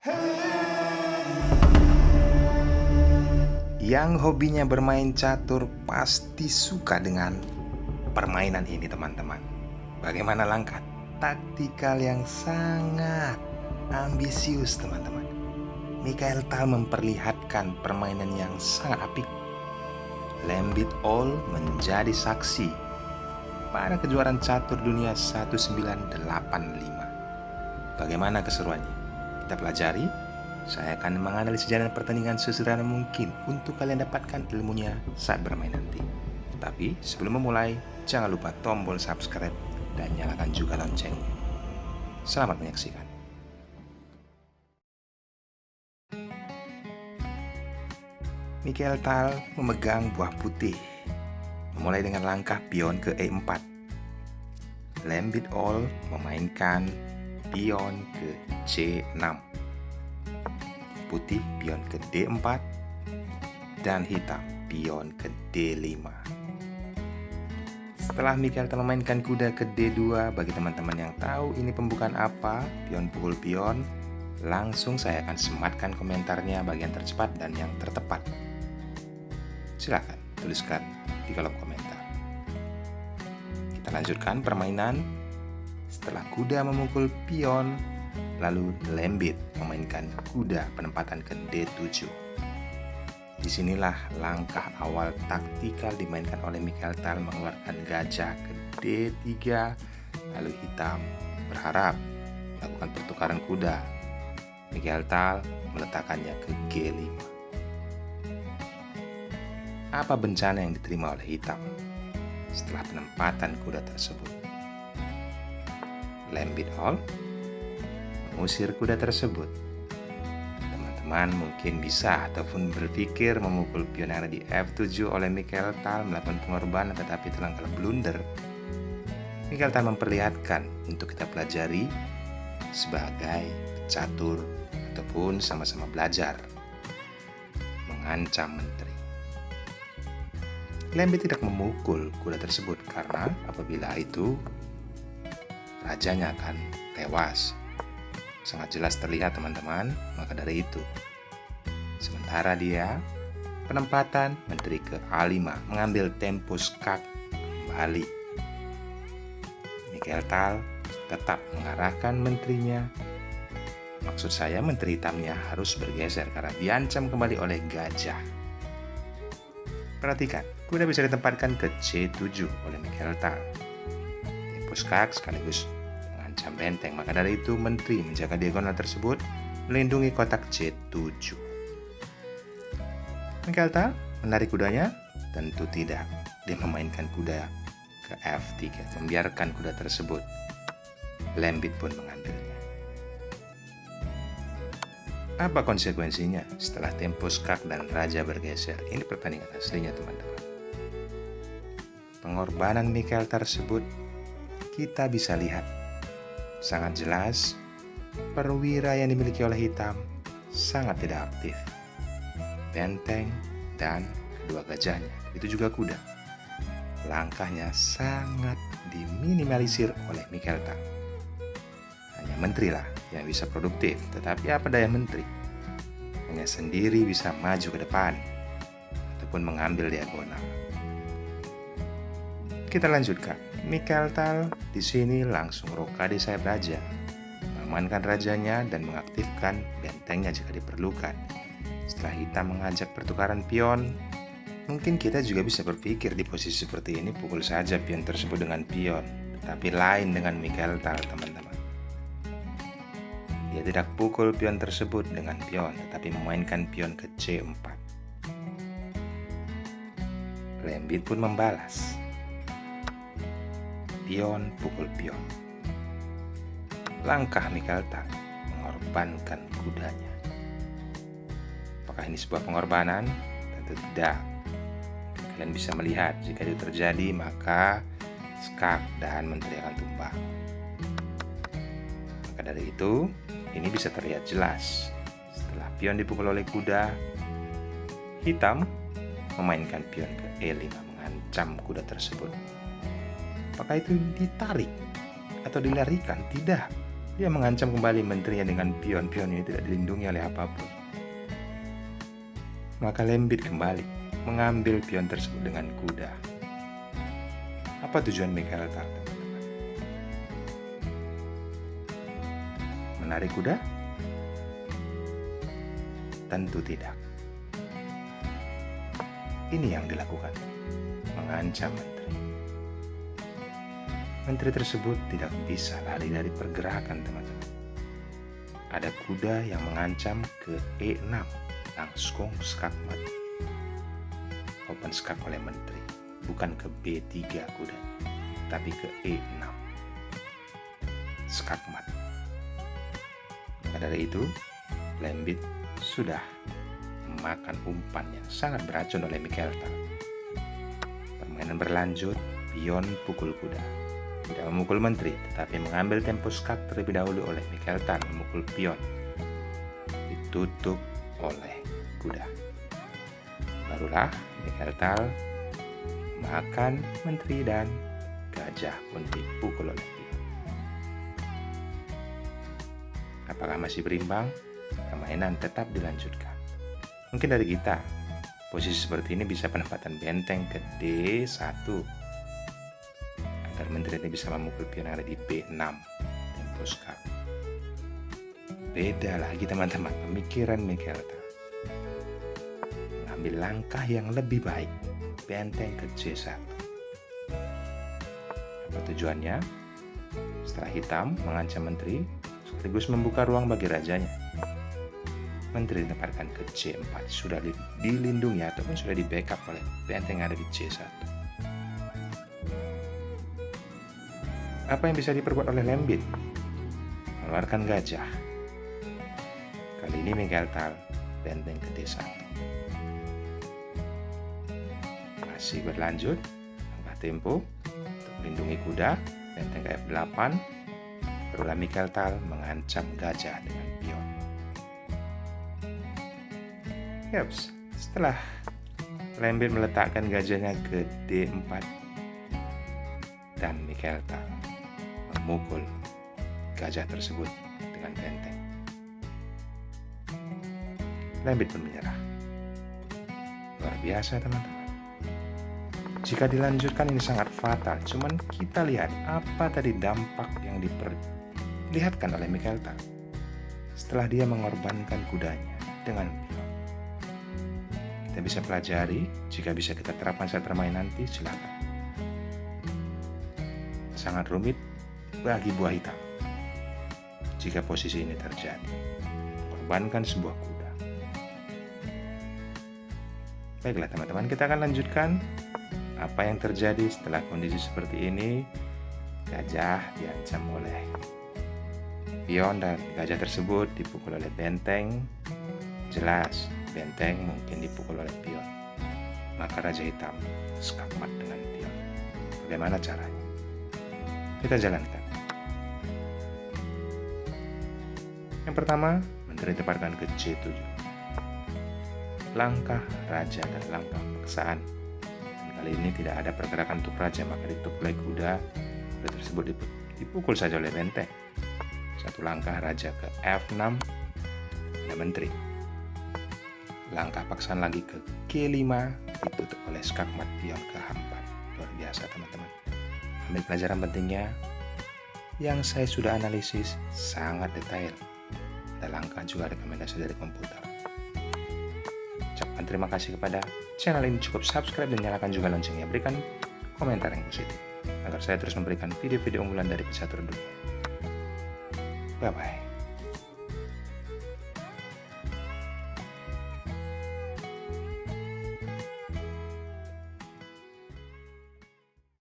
Yang hobinya bermain catur pasti suka dengan permainan ini, teman-teman. Bagaimana langkah taktikal yang sangat ambisius, teman-teman. Michael Tal memperlihatkan permainan yang sangat apik. Lembit All menjadi saksi pada kejuaraan catur dunia 1985. Bagaimana keseruannya? Kita pelajari. Saya akan menganalisis jalannya pertandingan sesederhana mungkin untuk kalian dapatkan ilmunya saat bermain nanti. Tapi sebelum memulai, jangan lupa tombol subscribe dan nyalakan juga loncengnya. Selamat menyaksikan. Michael Tal memegang buah putih, memulai dengan langkah pion ke E4. Lembit All memainkan pion ke C6. Putih pion ke D4 dan hitam pion ke D5. Setelah Michael Tal memainkan kuda ke D2, bagi teman-teman yang tahu ini pembukaan apa, pion pukul pion, langsung saya akan sematkan komentarnya bagian tercepat dan yang tertepat. Silakan tuliskan di kolom komentar. Kita lanjutkan permainan. Setelah kuda memukul pion, lalu Lembit memainkan kuda penempatan ke D7. Disinilah langkah awal taktikal dimainkan oleh Michael Tal, mengeluarkan gajah ke D3, lalu hitam berharap melakukan pertukaran kuda. Michael Tal meletakkannya ke G5. Apa bencana yang diterima oleh hitam setelah penempatan kuda tersebut? Lembit All mengusir kuda tersebut. Teman-teman mungkin bisa ataupun berpikir memukul pion yang ada di F7 oleh Michael Tal, melakukan pengorbanan, tetapi itu langkah blunder. Michael Tal memperlihatkan untuk kita pelajari sebagai catur ataupun sama-sama belajar mengancam menteri. Lembit tidak memukul kuda tersebut karena apabila itu rajanya akan tewas. Sangat jelas terlihat, teman-teman. Maka dari itu, sementara dia penempatan menteri ke A5, mengambil tempo skak kembali. Michael Tal tetap mengarahkan menterinya. Maksud saya menteri hitamnya harus bergeser karena diancam kembali oleh gajah. Perhatikan, kuda bisa ditempatkan ke C7 oleh Michael Tal. Tempo skak sekaligus mengancam benteng, maka dari itu menteri menjaga diagonal tersebut, melindungi kotak C7. Michael Tal menarik kudanya? Tentu tidak. Dia memainkan kuda ke F3, membiarkan kuda tersebut. Lembit pun mengambilnya. Apa konsekuensinya setelah tempo skak dan raja bergeser? Ini pertandingan aslinya, teman-teman. Pengorbanan Michael tersebut kita bisa lihat sangat jelas. Perwira yang dimiliki oleh hitam sangat tidak aktif. Benteng dan kedua gajahnya, itu juga kuda, langkahnya sangat diminimalisir oleh Michael Tal. Hanya menteri lah yang bisa produktif, tetapi apa daya menteri? Hanya sendiri bisa maju ke depan ataupun mengambil diagonal. Kita lanjutkan. Michael Tal di sini langsung rokade sayap raja, mengamankan rajanya dan mengaktifkan bentengnya jika diperlukan. Setelah hitam mengajak pertukaran pion, mungkin kita juga bisa berpikir di posisi seperti ini, pukul saja pion tersebut dengan pion. Tetapi lain dengan Michael Tal, teman-teman. Dia tidak pukul pion tersebut dengan pion, tetapi memainkan pion ke C4. Lembit pun membalas. Pion pukul pion. Langkah Michael Tal mengorbankan kudanya. Apakah ini sebuah pengorbanan? Tentu tidak. Kalian bisa melihat jika itu terjadi, maka skak dan menteri akan tumbang. Maka dari itu, ini bisa terlihat jelas. Setelah pion dipukul oleh kuda, hitam memainkan pion ke E5, mengancam kuda tersebut. Apakah itu ditarik atau dilarikan? Tidak. Dia mengancam kembali menterinya dengan pion-pion ini tidak dilindungi oleh apapun. Maka Lembit kembali mengambil pion tersebut dengan kuda. Apa tujuan Mikaeltar, teman-teman? Menarik kuda? Tentu tidak. Ini yang dilakukan, mengancam menteri. Menteri tersebut tidak bisa lari dari pergerakan, teman-teman. Ada kuda yang mengancam ke E6, langsung skakmat. Open skak oleh menteri, bukan ke B3 kuda, tapi ke E6. Skakmat. Maka dari itu, Lembit sudah memakan umpan yang sangat beracun oleh Mikaeltar. Permainan berlanjut, pion pukul kuda. Tidak memukul menteri, tetapi mengambil tempo skak terlebih dahulu oleh Mikaeltar memukul pion. Ditutup oleh kuda. Barulah Mikaeltar makan menteri dan gajah pun dipukul oleh pion. Apakah masih berimbang? Permainan tetap dilanjutkan. Mungkin dari kita, posisi seperti ini bisa penempatan benteng ke D1 agar menteri ini bisa memukul pion yang ada di B6 tempo skak. Beda lagi, teman-teman, pemikiran Mikaeltar. Mengambil langkah yang lebih baik, benteng ke C1. Apa tujuannya? Setelah hitam mengancam menteri, sekaligus membuka ruang bagi rajanya. Menteri ditempatkan ke C4, sudah dilindungi ataupun sudah di backup oleh benteng yang ada di C1. Apa yang bisa diperbuat oleh Lembit? Mengeluarkan gajah. Kali ini Mikaeltar benteng ke D1. Masih berlanjut, tambah tempo untuk melindungi kuda, benteng ke F8. Barulah Mikaeltar mengancam gajah dengan pion. Yaps, setelah Lembit meletakkan gajahnya ke D4 dan Mikaeltar memukul gajah tersebut dengan benteng. Lembit pun menyerah. Luar biasa, teman-teman. Jika dilanjutkan ini sangat fatal. Cuman kita lihat apa tadi dampak yang diperlihatkan oleh Mikaeltar setelah dia mengorbankan kudanya dengan pion. Kita bisa pelajari, jika bisa kita terapkan saat bermain nanti, silakan. Sangat rumit bagi buah hitam jika posisi ini terjadi. Korbankan sebuah kuda. Baiklah, teman-teman, kita akan lanjutkan apa yang terjadi setelah kondisi seperti ini. Gajah diancam oleh pion dan gajah tersebut dipukul oleh benteng. Jelas benteng mungkin dipukul oleh pion. Maka Raja Hitam skakmat dengan pion. Bagaimana caranya? Kita jalankan. Yang pertama, menteri ditempatkan ke C7. Langkah raja dan langkah paksaan. Dan kali ini tidak ada pergerakan untuk raja, maka ditutup oleh kuda. Kuda tersebut dipukul saja oleh benteng. Satu langkah raja ke F6 dan menteri. Langkah paksaan lagi ke G5 ditutup oleh skakmat pion ke H4. Luar biasa, teman-teman. Ambil pelajaran pentingnya yang saya sudah analisis sangat detail. Ada langkah juga rekomendasi dari komputer. Ucapkan terima kasih kepada channel ini, cukup subscribe dan nyalakan juga loncengnya. Berikan komentar yang positif agar saya terus memberikan video-video unggulan dari pecatur dunia. Bye-bye.